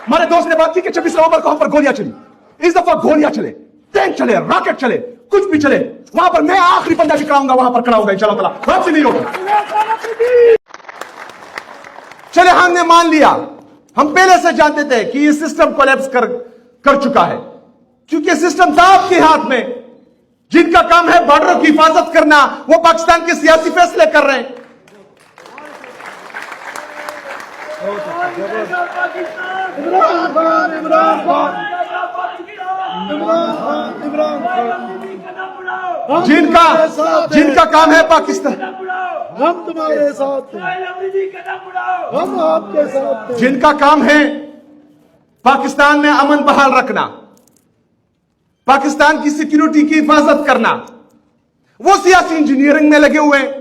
हमारे दोस्त ने बात की कि 26 नवंबर को हम पर गोलियां चली। इस दफा गोलियां चले, टैंक चले, रॉकेट चले, कुछ भी चले, वहां पर मैं आखिरी बंदा भी कराऊंगा, वहां पर खड़ा होगा इंशाअल्लाह ताला, वापसी नहीं होगा। चले हमने मान लिया, हम पहले से जानते थे कि ये सिस्टम कोलैप्स कर चुका है, क्योंकि सिस्टम था आपके हाथ में। जिनका काम है बॉर्डरों की हिफाजत करना, वो पाकिस्तान के सियासी फैसले कर रहे हैं। जिनका काम है पाकिस्तान, हम तुम्हारे साथ हैं, हम आपके साथ हैं। जिनका काम है पाकिस्तान में अमन बहाल रखना, पाकिस्तान की सिक्योरिटी की हिफाजत करना, वो सियासी इंजीनियरिंग में लगे हुए हैं,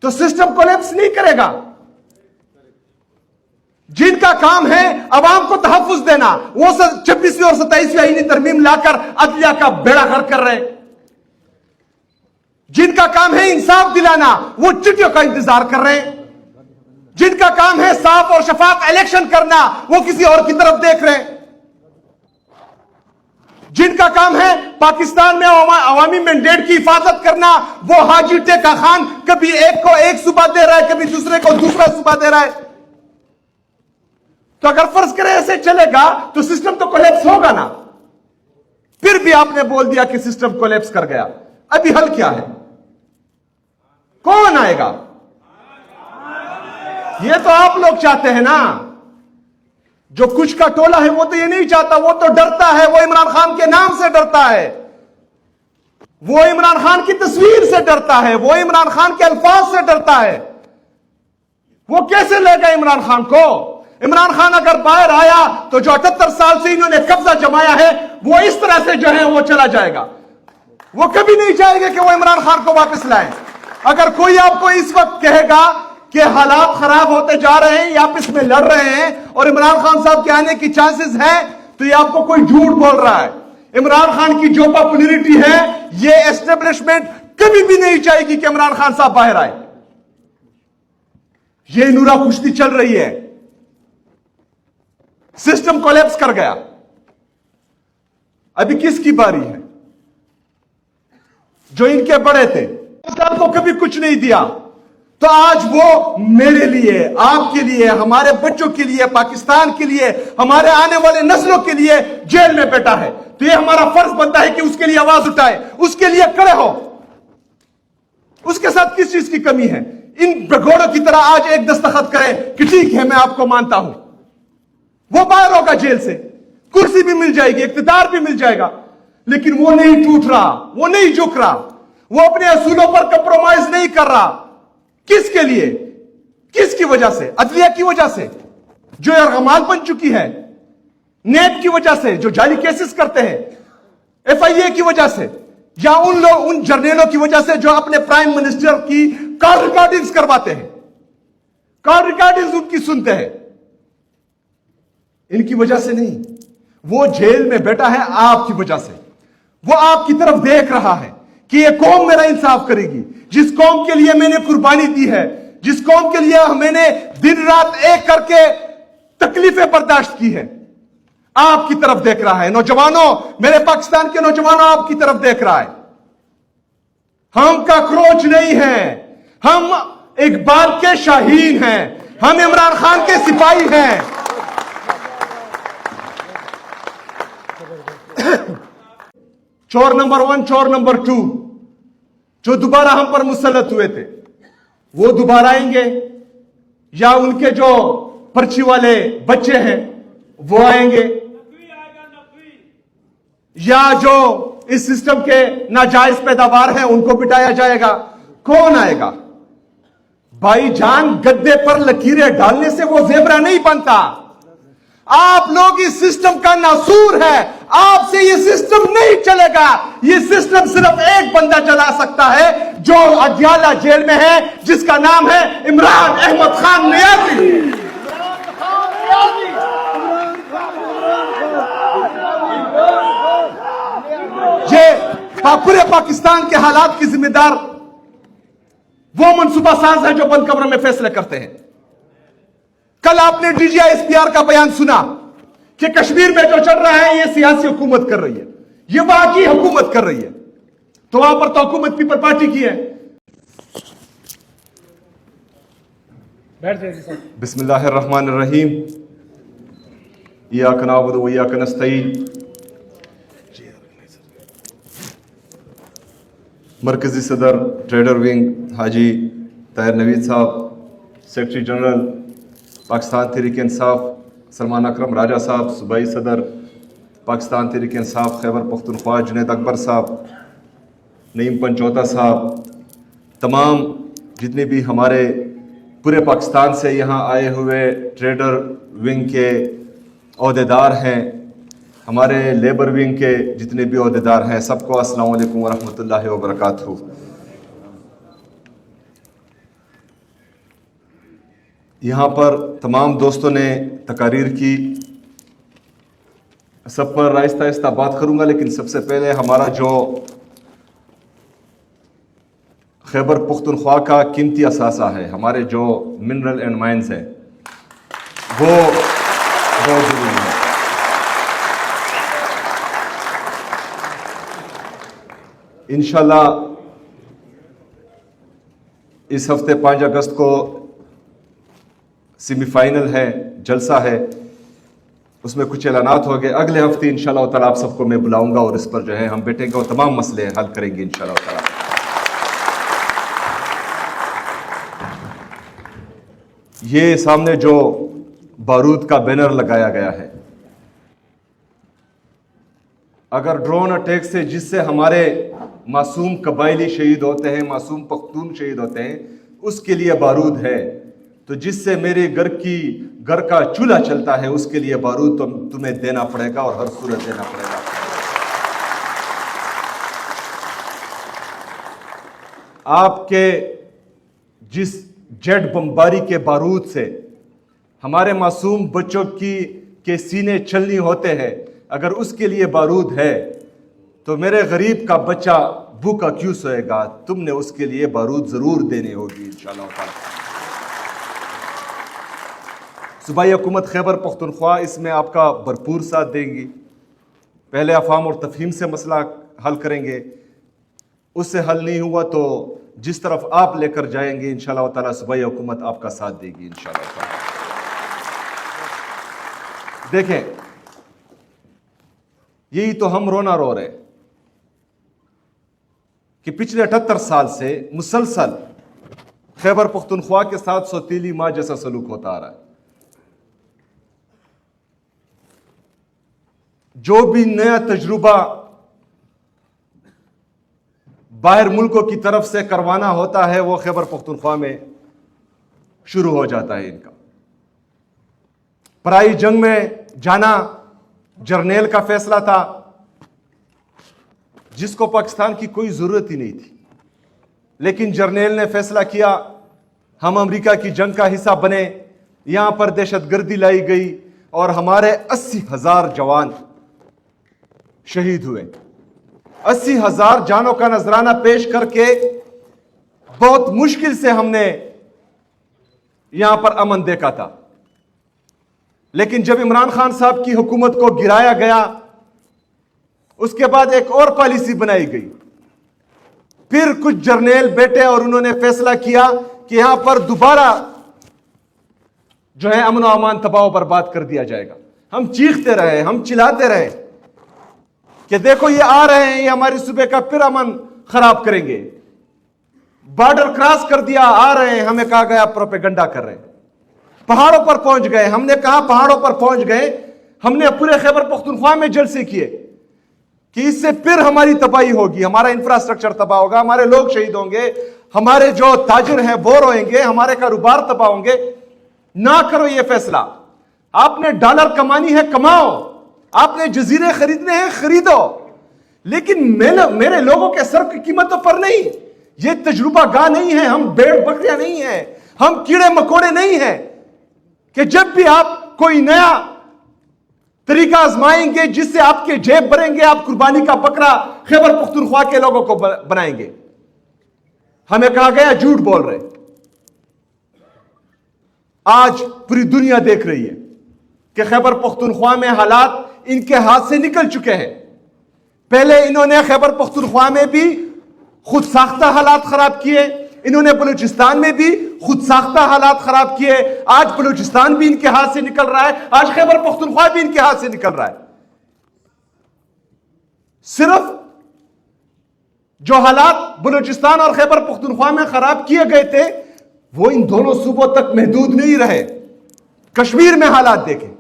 तो सिस्टम कोलैप्स नहीं करेगा। जिनका काम है अवाम को तहफ्फुज देना, वो 26वीं और 27वीं आईनी तरमीम लाकर अदलिया का बेड़ा गर्क कर रहे हैं। जिनका काम है इंसाफ दिलाना, वो चिट्ठियों का इंतजार कर रहे हैं। जिनका काम है साफ और शफाफ इलेक्शन करना, वो किसी और की तरफ देख रहे हैं। जिनका काम है पाकिस्तान में अवामी मैंडेट की हिफाजत करना, वो हाजी टेका खान कभी एक को एक सूबा दे रहा है, कभी दूसरे को दूसरा सूबा दे रहा है। तो अगर फर्ज करें ऐसे चलेगा तो सिस्टम तो कोलैप्स होगा ना। फिर भी आपने बोल दिया कि सिस्टम कोलैप्स कर गया, अभी हल क्या है? कौन आएगा? ये तो आप लोग चाहते हैं ना। जो कुछ का टोला है वो तो ये नहीं चाहता, वो तो डरता है, वो इमरान खान के नाम से डरता है, वो इमरान खान की तस्वीर से डरता है, वो इमरान खान के अल्फाज से डरता है। वो कैसे लेगा इमरान खान को? इमरान खान अगर बाहर आया तो जो 78 साल से इन्होंने कब्जा जमाया है, वो इस तरह से जो है वो चला जाएगा। वो कभी नहीं चाहेंगे कि वो इमरान खान को वापस लाए। अगर कोई आपको इस वक्त कहेगा कि हालात खराब होते जा रहे हैं, ये आपस में लड़ रहे हैं और इमरान खान साहब के आने की चांसेस है, तो ये आपको कोई झूठ बोल रहा है। इमरान खान की जो पॉपुलैरिटी है, ये एस्टेब्लिशमेंट कभी भी नहीं चाहेगी कि इमरान खान साहब बाहर आए। ये नूरा कुश्ती चल रही है। सिस्टम कोलैप्स कर गया, अभी किसकी बारी है? जो इनके बड़े थे, पाकिस्तान को कभी कुछ नहीं दिया, तो आज वो मेरे लिए, आपके लिए, हमारे बच्चों के लिए, पाकिस्तान के लिए, हमारे आने वाले नस्लों के लिए जेल में बैठा है। तो ये हमारा फर्ज बनता है कि उसके लिए आवाज उठाए, उसके लिए खड़े हो। उसके साथ किस चीज की कमी है? इन भगोड़ों की तरह आज एक दस्तखत करें कि ठीक है मैं आपको मानता हूं। वो बाहर होगा जेल से, कुर्सी भी मिल जाएगी, इख्तिदार भी मिल जाएगा, लेकिन वो नहीं टूट रहा, वो नहीं झुक रहा, वो अपने असूलों पर कंप्रोमाइज नहीं कर रहा। किसके लिए? किसकी वजह से? अदलिया की वजह से जो यरगमाल बन चुकी है, नेब की वजह से जो जाली केसेस करते हैं, FIA की वजह से, या उन जर्नलों की वजह से जो अपने प्राइम मिनिस्टर की कॉल रिकॉर्डिंग्स करवाते हैं, कॉल रिकॉर्डिंग्स उनकी सुनते हैं। इनकी वजह से नहीं, वो जेल में बैठा है आपकी वजह से। वो आपकी तरफ देख रहा है कि ये कौम मेरा इंसाफ करेगी। जिस कौम के लिए मैंने कुर्बानी दी है, जिस कौम के लिए मैंने दिन रात एक करके तकलीफें बर्दाश्त की है, आपकी तरफ देख रहा है। नौजवानों, मेरे पाकिस्तान के नौजवानों, आपकी तरफ देख रहा है। हम काकरोच नहीं हैं, हम इकबाल के शाहीन हैं, हम इमरान खान के सिपाही हैं। चोर नंबर 1, चोर नंबर 2 जो दोबारा हम पर मुसल्लत हुए थे, वो दोबारा आएंगे, या उनके जो पर्ची वाले बच्चे हैं वो आएंगे, या जो इस सिस्टम के नाजायज पैदावार हैं उनको बिठाया जाएगा। कौन आएगा? भाईजान, गद्दे पर लकीरें डालने से वो जेबरा नहीं बनता। आप लोग इस सिस्टम का नासूर है, आपसे ये सिस्टम नहीं चलेगा। ये सिस्टम सिर्फ एक बंदा चला सकता है जो अदियाला जेल में है, जिसका नाम है इमरान अहमद खान नियाजी। ये पूरे पाकिस्तान के हालात की जिम्मेदार वो मनसूबा साज हैं जो बंद कमरों में फैसले करते हैं। कल आपने DGISPR का बयान सुना कि कश्मीर में जो चल रहा है ये सियासी हुकूमत कर रही है, ये वहां की हुकूमत कर रही है। तो वहां पर तो हुकूमत पीपल पार्टी की है। बिस्मिल्लाहिर्रहमानिर्रहीम, इय्याका नअबुदु व इय्याका नस्तईन। मरकजी सदर ट्रेडर विंग हाजी ताहिर नवीद साहब, सेक्रेटरी जनरल पाकिस्तान तहरीक इंसाफ सलमान अकरम राजा साहब, सूबाई सदर पाकिस्तान तहरीक इंसाफ खैबर पख्तूनख्वा जुनैद अकबर साहब, नईम पंचौता साहब, तमाम जितने भी हमारे पूरे पाकिस्तान से यहाँ आए हुए ट्रेडर विंग के अहदेदार हैं, हमारे लेबर विंग के जितने भी अहदेदार हैं, सबको अस्सलाम वालेकुम व रहमतुल्लाहि व बरकातहू। यहाँ पर तमाम दोस्तों ने तकारीर की, सब पर आहिस्ता आहिस्ता बात करूँगा, लेकिन सबसे पहले हमारा जो खैबर पख्तूनख्वा का कीमती असासा है, हमारे जो मिनरल एंड माइंस है, वो बहुत जरूरी है। इंशाल्लाह इस हफ्ते 5 अगस्त को सेमीफाइनल है, जलसा है, उसमें कुछ ऐलानात हो गए। अगले हफ्ते इंशाल्लाह ताला आप सबको मैं बुलाऊंगा और इस पर जो है हम बैठेंगे और तमाम मसले हल करेंगे इंशाल्लाह ताला। ये सामने जो बारूद का बैनर लगाया गया है, अगर ड्रोन अटैक से जिससे हमारे मासूम कबायली शहीद होते हैं, मासूम पख्तून शहीद होते हैं, उसके लिए बारूद है, तो जिससे मेरे घर का चूल्हा चलता है, उसके लिए बारूद तो तुम्हें देना पड़ेगा और हर सूरत देना पड़ेगा। आपके जिस जेट बमबारी के बारूद से हमारे मासूम बच्चों के सीने छलनी होते हैं, अगर उसके लिए बारूद है तो मेरे गरीब का बच्चा भूखा क्यों सोएगा? तुमने उसके लिए बारूद जरूर देनी होगी इंशाअल्लाह ताला। सूबाई हुकूमत खैबर पख्तूनख्वा इसमें आपका भरपूर साथ देंगी। पहले अफाम और तफहीम से मसला हल करेंगे, उससे हल नहीं हुआ तो जिस तरफ आप लेकर जाएंगे इंशाअल्लाह ताला सूबाई हुकूमत आपका साथ देगी इंशाअल्लाह ताला। देखें, यही तो हम रोना रो रहे कि पिछले 78 साल से मुसलसल खैबर पख्तूनख्वा के साथ सौतीली माँ जैसा सलूक होता आ रहा है। जो भी नया तजुर्बा बाहर मुल्कों की तरफ से करवाना होता है वो खैबर पख्तूनख्वा में शुरू हो जाता है इनका। पराई जंग में जाना जर्नेल का फैसला था, जिसको पाकिस्तान की कोई जरूरत ही नहीं थी, लेकिन जर्नेल ने फैसला किया हम अमेरिका की जंग का हिस्सा बने, यहां पर दहशतगर्दी लाई गई और हमारे 80,000 जवान शहीद हुए। 80,000 जानों का नजराना पेश करके बहुत मुश्किल से हमने यहां पर अमन देखा था, लेकिन जब इमरान खान साहब की हुकूमत को गिराया गया, उसके बाद एक और पॉलिसी बनाई गई। फिर कुछ जर्नेल बैठे और उन्होंने फैसला किया कि यहां पर दोबारा जो है अमन और अमान तबाह बर्बाद कर दिया जाएगा। हम चीखते रहे, हम चिल्लाते रहे कि देखो ये आ रहे हैं, ये हमारी सूबे का फिर अमन खराब करेंगे। बॉर्डर क्रॉस कर दिया, आ रहे हैं, हमें कहा गया प्रोपेगेंडा कर रहे हैं। पहाड़ों पर पहुंच गए, हमने कहा पहाड़ों पर पहुंच गए, हमने पूरे खैबर पख्तूनख्वा में जलसे किए कि इससे फिर हमारी तबाही होगी, हमारा इंफ्रास्ट्रक्चर तबाह होगा, हमारे लोग शहीद होंगे, हमारे जो ताजिर हैं वो रोएंगे, हमारे कारोबार तबाह होंगे। ना करो ये फैसला। आपने डॉलर कमानी है कमाओ, आपने जजीरे खरीदने हैं खरीदो, लेकिन मेरे लोगों के सर की कीमतों पर नहीं। ये तजुर्बा गाह नहीं है, हम भेड़ बकरियां नहीं है, हम कीड़े मकोड़े नहीं है कि जब भी आप कोई नया तरीका आजमाएंगे जिससे आपके जेब भरेंगे, आप कुर्बानी का बकरा खैबर पख्तूनख्वा के लोगों को बनाएंगे। हमें कहा गया झूठ बोल रहे। آج پوری دنیا دیکھ رہی ہے کہ خیبر پختونخوا میں حالات ان کے ہاتھ سے نکل چکے ہیں. پہلے انہوں نے خیبر پختونخوا میں بھی خود ساختہ حالات خراب کیے, انہوں نے بلوچستان میں بھی خود ساختہ حالات خراب کیے. آج بلوچستان بھی ان کے ہاتھ سے نکل رہا ہے, آج خیبر پختونخوا بھی ان کے ہاتھ سے نکل رہا ہے. صرف جو حالات بلوچستان اور خیبر پختونخوا میں خراب کیے گئے تھے وہ ان دونوں صوبوں تک محدود نہیں رہے. کشمیر میں حالات دیکھیں,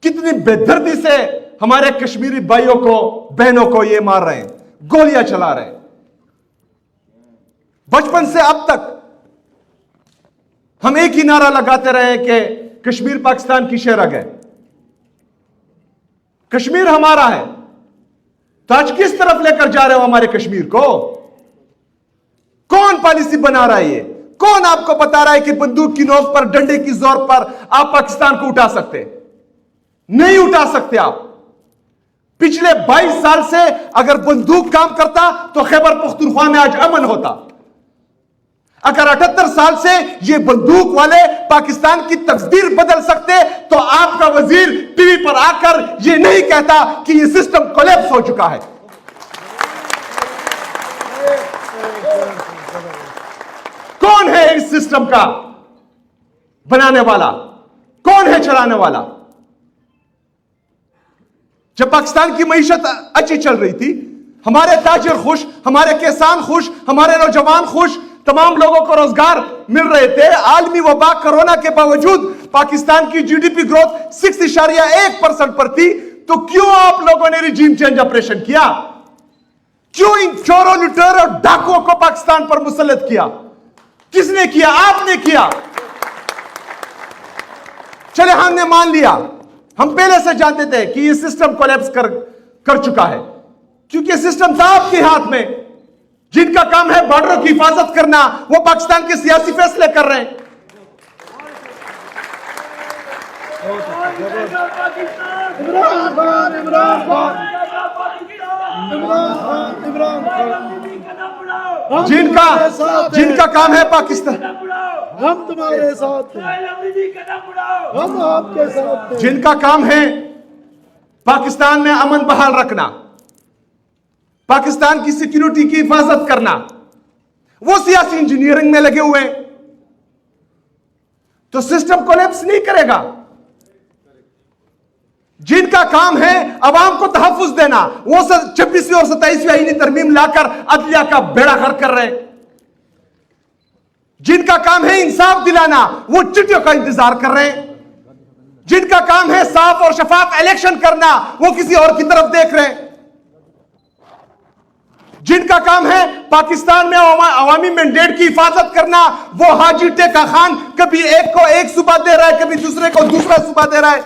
کتنی بے دردی سے ہمارے کشمیری بھائیوں کو بہنوں کو یہ مار رہے ہیں, گولیاں چلا رہے ہیں. بچپن سے اب تک ہم ایک ہی نعرہ لگاتے رہے کہ کشمیر پاکستان کی شہ رگ ہے, کشمیر ہمارا ہے. تو آج کس طرف لے کر جا رہے ہو ہمارے کشمیر کو؟ کون پالیسی بنا رہا ہے یہ؟ کون آپ کو بتا رہا ہے کہ بندوق کی نوک پر, ڈنڈے کی زور پر آپ پاکستان کو اٹھا سکتے؟ نہیں اٹھا سکتے آپ. پچھلے 22 سال سے اگر بندوق کام کرتا تو خیبر پختونخوا میں آج امن ہوتا. اگر 78 سال سے یہ بندوق والے پاکستان کی تقدیر بدل سکتے تو آپ کا وزیر ٹی وی پر آ کر یہ نہیں کہتا کہ یہ سسٹم کولیپس ہو چکا ہے. کون ہے اس سسٹم کا بنانے والا؟ کون ہے چلانے والا؟ جب پاکستان کی معیشت اچھی چل رہی تھی, ہمارے تاجر خوش, ہمارے کسان خوش, ہمارے نوجوان خوش, تمام لوگوں کو روزگار مل رہے تھے. عالمی وبا کرونا کے باوجود پاکستان کی جی ڈی پی گروتھ 6.1% پر تھی. تو کیوں آپ لوگوں نے ریجیم چینج آپریشن کیا؟ کیوں ان چوروں, لٹیروں اور ڈاکوؤں کو پاکستان پر مسلط کیا؟ کس نے کیا؟ آپ نے کیا. چلے ہم نے مان لیا, ہم پہلے سے جانتے تھے کہ یہ سسٹم کولیپس کر چکا ہے, کیونکہ سسٹم تھا آپ کے ہاتھ میں. جن کا کام ہے بارڈروں کی حفاظت کرنا وہ پاکستان کے سیاسی فیصلے کر رہے ہیں. جن کا کام ہے پاکستان, ہم تمہارے ساتھ ہیں, ہم آپ کے ساتھ ہیں. جن کا کام ہے پاکستان میں امن بحال رکھنا, پاکستان کی سیکیورٹی کی حفاظت کرنا, وہ سیاسی انجینئرنگ میں لگے ہوئے ہیں. تو سسٹم کولیپس نہیں کرے گا. جن کا کام ہے عوام کو تحفظ دینا, وہ 26ویں اور 27ویں آئینی ترمیم لا کر عدلیہ کا بیڑا غرق کر رہے ہیں. جن کا کام ہے انصاف دلانا, وہ چٹیوں کا انتظار کر رہے ہیں. جن کا کام ہے صاف اور شفاف الیکشن کرنا, وہ کسی اور کی طرف دیکھ رہے ہیں. جن کا کام ہے پاکستان میں عوامی مینڈیٹ کی حفاظت کرنا, وہ حاجی ٹیکا خان کبھی ایک کو ایک صوبہ دے رہا ہے, کبھی دوسرے کو دوسرا صوبہ دے رہا ہے.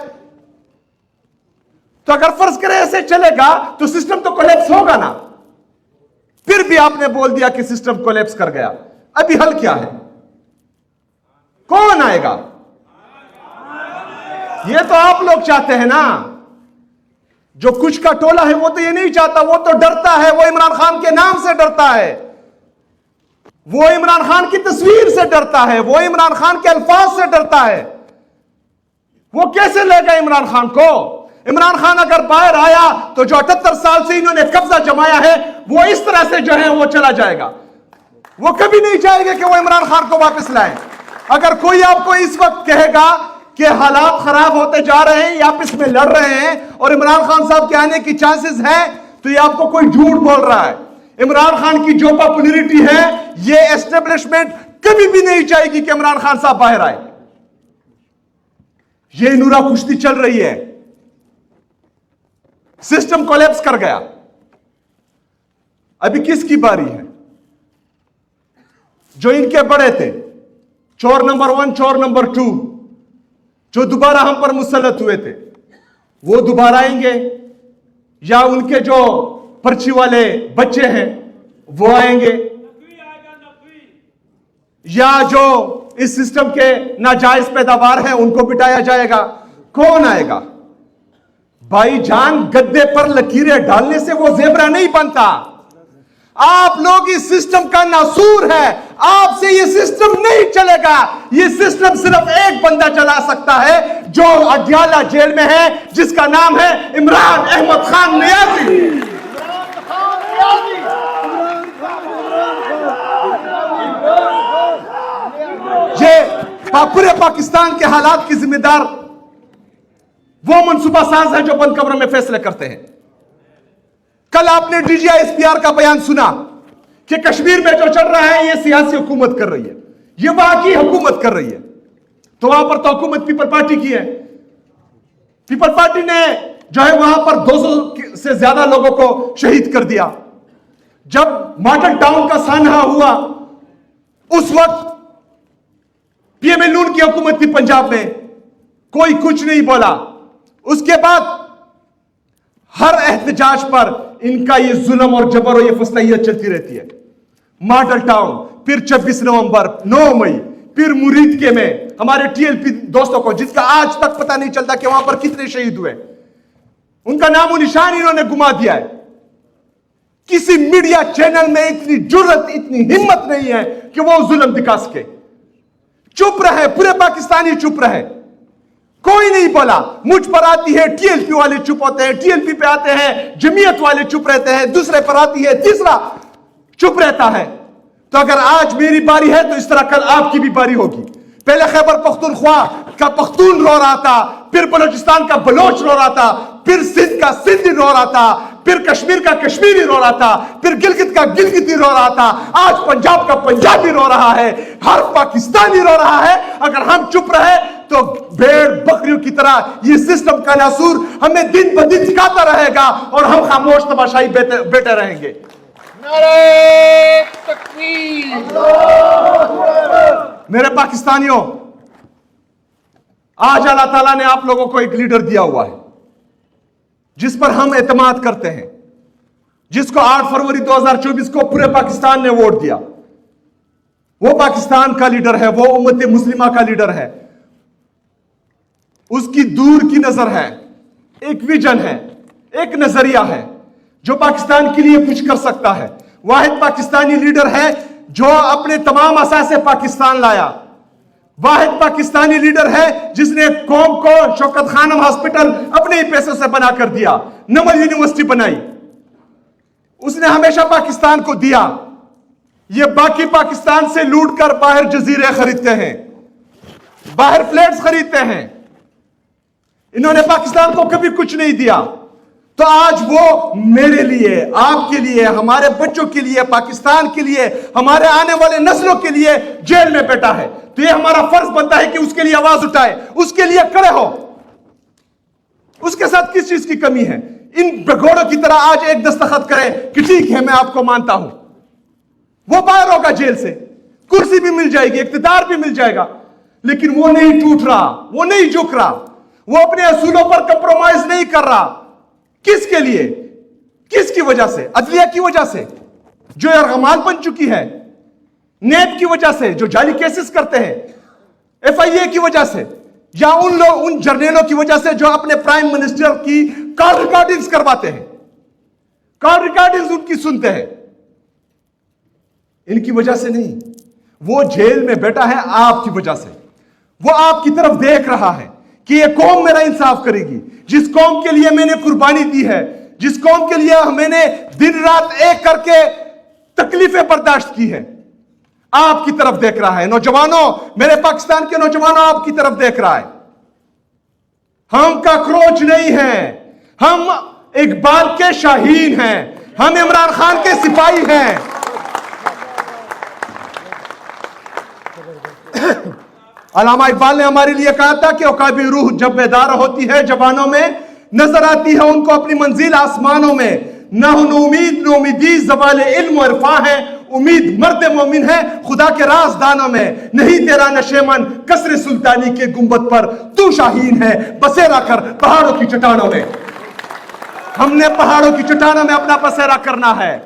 تو اگر فرض کرے ایسے چلے گا تو سسٹم تو کولیپس ہوگا نا. پھر بھی آپ نے بول دیا کہ سسٹم کولیپس کر گیا. ابھی حل کیا ہے؟ کون آئے گا؟ یہ تو آپ لوگ چاہتے ہیں نا. جو کچھ کا ٹولہ ہے وہ تو یہ نہیں چاہتا, وہ تو ڈرتا ہے, وہ عمران خان کے نام سے ڈرتا ہے, وہ عمران خان کی تصویر سے ڈرتا ہے, وہ عمران خان کے الفاظ سے ڈرتا ہے. وہ کیسے لے گا عمران خان کو؟ عمران خان اگر باہر آیا تو جو 78 سال سے انہوں نے قبضہ جمایا ہے وہ اس طرح سے جو ہے وہ چلا جائے گا. وہ کبھی نہیں چاہیں گے کہ وہ عمران خان کو واپس لائیں. اگر کوئی آپ کو اس وقت کہے گا کہ حالات خراب ہوتے جا رہے ہیں, یہ آپس میں لڑ رہے ہیں اور عمران خان صاحب کے آنے کی چانسز ہیں, تو یہ آپ کو کوئی جھوٹ بول رہا ہے. عمران خان کی جو پاپولرٹی ہے, یہ اسٹیبلشمنٹ کبھی بھی نہیں چاہے گی کہ عمران خان صاحب باہر آئے. یہ نورا کشتی چل رہی ہے. سسٹم کولیپس کر گیا. ابھی کس کی باری ہے؟ جو ان کے بڑے تھے, چور نمبر 1, چور نمبر 2, جو دوبارہ ہم پر مسلط ہوئے تھے, وہ دوبارہ آئیں گے, یا ان کے جو پرچی والے بچے ہیں وہ آئیں گے, یا جو اس سسٹم کے ناجائز پیداوار ہیں ان کو بٹایا جائے گا؟ کون آئے گا؟ بھائی جان, گدے پر لکیریں ڈالنے سے وہ زیبرا نہیں بنتا. آپ لوگ اس سسٹم کا ناسور ہے, آپ سے یہ سسٹم نہیں چلے گا. یہ سسٹم صرف ایک بندہ چلا سکتا ہے جو اڈیالہ جیل میں ہے, جس کا نام ہے عمران احمد خان نیازی. یہ پورے پاکستان کے حالات کی ذمہ دار وہ منصوبہ ساز ہیں جو بند کمروں میں فیصلے کرتے ہیں. کل آپ نے D G I S P R کا بیان سنا کہ کشمیر میں جو چل رہا ہے یہ سیاسی حکومت کر رہی ہے, یہ وہاں کی حکومت کر رہی ہے. تو وہاں پر تو حکومت پیپل پارٹی کی ہے. پیپل پارٹی نے جو ہے وہاں پر 200 سے زیادہ لوگوں کو شہید کر دیا. جب ماڈل ٹاؤن کا سانحہ ہوا اس وقت پی ایم ایل نون کی حکومت تھی پنجاب میں, کوئی کچھ نہیں بولا. اس کے بعد ہر احتجاج پر ان کا یہ ظلم اور جبر اور یہ فسطائیت چلتی رہتی ہے. ماڈل ٹاؤن, پھر 26 نومبر, 9 مئی, پھر مرید کے میں ہمارے ٹی ایل پی دوستوں کو, جس کا آج تک پتہ نہیں چلتا کہ وہاں پر کتنے شہید ہوئے, ان کا نام و نشان انہوں نے گما دیا ہے. کسی میڈیا چینل میں اتنی جرت, اتنی ہمت نہیں ہے کہ وہ ظلم دکھا سکے. چپ رہے, پورے پاکستانی چپ رہے, کوئی نہیں بولا. مجھ پر آتی ہے ٹی ایل پی والے چپ ہوتے ہیں, ٹی ایل پی پہ آتے ہیں جمعیت والے چپ رہتے ہیں, دوسرے پر آتی ہے تیسرا چپ رہتا ہے. تو اگر آج میری باری ہے تو اس طرح کل آپ کی بھی باری ہوگی. پہلے خیبر پختونخوا کا پختون رو رہا تھا, پھر بلوچستان کا بلوچ رو رہا تھا, پھر سندھ کا سندھی رو رہا تھا, پھر کشمیر کا کشمیری رو رہا تھا, پھر گلگت کا گلگتی رو رہا تھا, آج پنجاب کا پنجابی رو رہا ہے, ہر پاکستانی رو رہا ہے. اگر ہم چپ رہے تو بھیڑ بکریوں کی طرح یہ سسٹم کا ناسور ہمیں دن بدن سکھاتا رہے گا اور ہم خاموش تماشائی بیٹھے رہیں گے. نعرہ تکبیر. میرے پاکستانیوں, آج اللہ تعالیٰ نے آپ لوگوں کو ایک لیڈر دیا ہوا ہے جس پر ہم اعتماد کرتے ہیں, جس کو 8 فروری 2024 کو پورے پاکستان نے ووٹ دیا. وہ پاکستان کا لیڈر ہے, وہ امت مسلمہ کا لیڈر ہے. اس کی دور کی نظر ہے, ایک ویژن ہے, ایک نظریہ ہے جو پاکستان کے لیے کچھ کر سکتا ہے. واحد پاکستانی لیڈر ہے جو اپنے تمام اثاثے پاکستان لایا. واحد پاکستانی لیڈر ہے جس نے قوم کو شوکت خانم ہاسپٹل اپنے ہی پیسوں سے بنا کر دیا, نمل یونیورسٹی بنائی, اس نے ہمیشہ پاکستان کو دیا. یہ باقی پاکستان سے لوٹ کر باہر جزیرے خریدتے ہیں, باہر فلیٹس خریدتے ہیں. انہوں نے پاکستان کو کبھی کچھ نہیں دیا. تو آج وہ میرے لیے, آپ کے لیے, ہمارے بچوں کے لیے, پاکستان کے لیے, ہمارے آنے والے نسلوں کے لیے جیل میں بیٹھا ہے. تو یہ ہمارا فرض بنتا ہے کہ اس کے لیے آواز اٹھائے, اس کے لیے کھڑے ہو. اس کے ساتھ کس چیز کی کمی ہے؟ ان بگوڑوں کی طرح آج ایک دستخط کرے کہ ٹھیک ہے میں آپ کو مانتا ہوں. وہ باہر ہوگا جیل سے, کرسی بھی مل جائے گی, اقتدار بھی مل جائے گا, لیکن وہ نہیں ٹوٹ رہا, وہ نہیں جھک رہا, وہ اپنے اصولوں پر کمپرومائز نہیں کر رہا. کس کے لیے؟ کس کی وجہ سے؟ عدلیہ کی وجہ سے جو ارغمال بن چکی ہے, نیب کی وجہ سے جو جعلی کیسز کرتے ہیں, ایف آئی اے کی وجہ سے, یا ان جرنیلوں کی وجہ سے جو اپنے پرائم منسٹر کی کال ریکارڈنگز کرواتے ہیں, کال ریکارڈنگز ان کی سنتے ہیں. ان کی وجہ سے نہیں, وہ جیل میں بیٹھا ہے آپ کی وجہ سے. وہ آپ کی طرف دیکھ رہا ہے کہ یہ قوم میرا انصاف کرے گی, جس قوم کے لیے میں نے قربانی دی ہے, جس قوم کے لیے میں نے دن رات ایک کر کے تکلیفیں برداشت کی ہے, آپ کی طرف دیکھ رہا ہے. نوجوانوں, میرے پاکستان کے نوجوانوں, آپ کی طرف دیکھ رہا ہے. ہم کاکروچ نہیں ہیں, ہم اقبال کے شاہین ہیں, ہم عمران خان کے سپاہی ہیں. علامہ اقبال نے ہمارے لیے کہا تھا کہ عقابی روح جب بیدار ہوتی ہے جوانوں میں, نظر آتی ہے ان کو اپنی منزل آسمانوں میں. نہ امید نہ امیدی زوال علم و عرفاں ہے, امید مرد مومن ہے خدا کے رازدانوں میں. نہیں تیرا نشیمن کسر سلطانی کے گنبد پر, تو شاہین ہے بسیرا کر پہاڑوں کی چٹانوں میں. ہم نے پہاڑوں کی چٹانوں میں اپنا بسیرا کرنا ہے,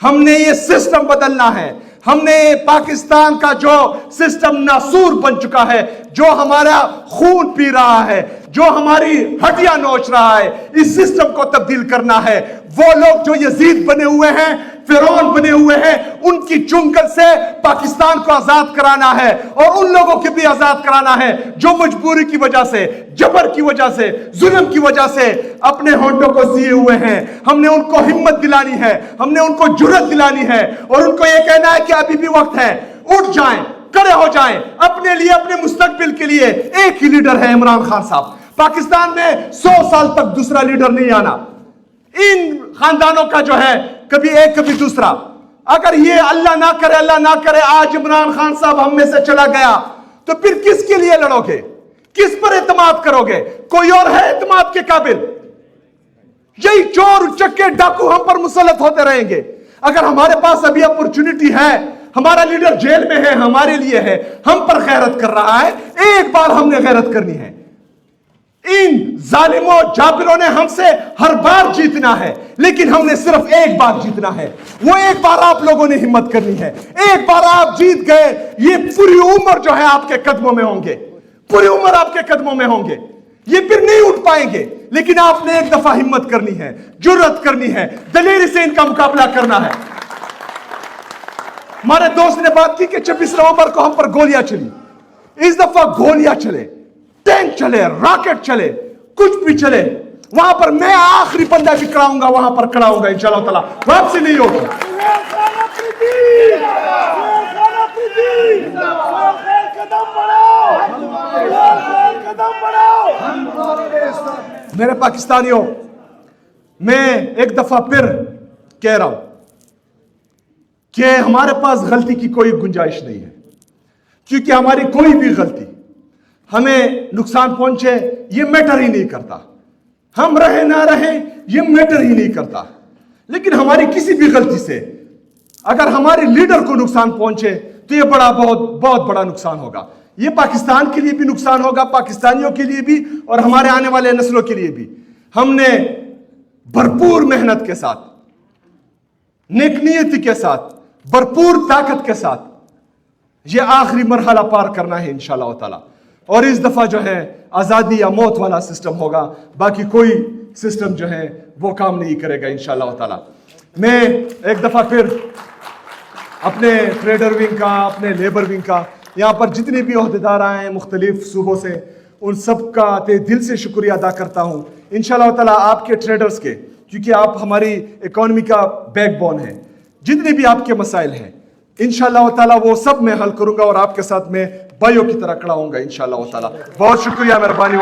ہم نے یہ سسٹم بدلنا ہے. ہم نے پاکستان کا جو سسٹم ناسور بن چکا ہے, جو ہمارا خون پی رہا ہے, جو ہماری ہڈیاں نوچ رہا ہے, اس سسٹم کو تبدیل کرنا ہے. وہ لوگ جو یزید بنے ہوئے ہیں फिरौन बने हुए हैं, उनकी चुंगल से पाकिस्तान को आजाद कराना है और उन लोगों को भी आजाद कराना है जो मजबूरी की वजह से, जबर की वजह से, जुल्म की वजह से अपने होंठों को सिए हुए हैं। हमने उनको हिम्मत दिलानी है, हमने उनको जुर्रत दिलानी है और उनको यह कहना है कि अभी भी वक्त है, उठ जाएं, खड़े हो जाएं, अपने लिए, अपने मुस्तकबिल के लिए। एक ही लीडर है, इमरान खान साहब। पाकिस्तान में 100 साल तक दूसरा लीडर नहीं आना। इन खानदानों का जो है कभी एक कभी दूसरा। अगर ये अल्लाह ना करे आज इमरान खान साहब हम में से चला गया तो फिर किसके लिए लड़ोगे, किस पर एतमाद करोगे? कोई और है एतमाद के काबिल? यही चोर चक्के डाकू हम पर मुसल्लत होते रहेंगे। अगर हमारे पास अभी अपॉर्चुनिटी है, हमारा लीडर जेल में है, हमारे लिए है, हम पर गैरत कर रहा है, एक बार हमने गैरत करनी है। इन जालिमों जाबिरों ने हमसे हर बार जीतना है, लेकिन हमने सिर्फ एक बार जीतना है। वो एक बार आप लोगों ने हिम्मत करनी है। एक बार आप जीत गए, ये पूरी उम्र जो है आपके कदमों में होंगे, पूरी उम्र आपके कदमों में होंगे। ये फिर नहीं उठ पाएंगे, लेकिन आपने एक दफा हिम्मत करनी है, जुर्रत करनी है, दलेरी से इनका मुकाबला करना है। हमारे दोस्त ने बात की कि 26 नवंबर को हम पर गोलियां चली। इस दफा गोलियां चले, टैंक चले, रॉकेट चले, कुछ भी चले, वहां पर मैं आखिरी बंदा भी कराऊंगा, वहां पर खड़ा होगा इंशाअल्लाह ताला। वापसी नहीं होगी। मेरे पाकिस्तानियों, मैं एक दफा फिर कह रहा हूं कि हमारे पास गलती की कोई गुंजाइश नहीं है, क्योंकि हमारी कोई भी गलती हमें नुकसान पहुंचे ये मैटर ही नहीं करता। हम रहे ना रहे ये मैटर ही नहीं करता, लेकिन हमारी किसी भी गलती से अगर हमारे लीडर को नुकसान पहुंचे तो ये बहुत बड़ा नुकसान होगा। ये पाकिस्तान के लिए भी नुकसान होगा, पाकिस्तानियों के लिए भी और हमारे आने वाले नस्लों के लिए भी। हमने भरपूर मेहनत के साथ, नेकनीयती के साथ, भरपूर ताकत के साथ ये आखिरी मरहला पार करना है इंशाअल्लाह ताला। और इस दफा जो है आजादी या मौत वाला सिस्टम होगा, बाकी कोई सिस्टम जो है वो काम नहीं करेगा इंशाअल्लाह ताला। मैं एक दफा फिर अपने ट्रेडर विंग का, अपने लेबर विंग का, यहाँ पर जितने भी ओहदेदार आए हैं मुख्तलिफ सूबों से, उन सब का दिल से शुक्रिया अदा करता हूँ इंशाअल्लाह ताला। आपके ट्रेडर्स के, क्योंकि आप हमारी इकोनॉमी का बैकबोन है। जितने भी आपके मसाइल हैं इंशाअल्लाह ताला वो सब मैं हल करूंगा और आपके साथ मैं भाइयों की तरह खड़ा होऊंगा इंशाअल्लाह ताला। बहुत शुक्रिया, मेहरबानी।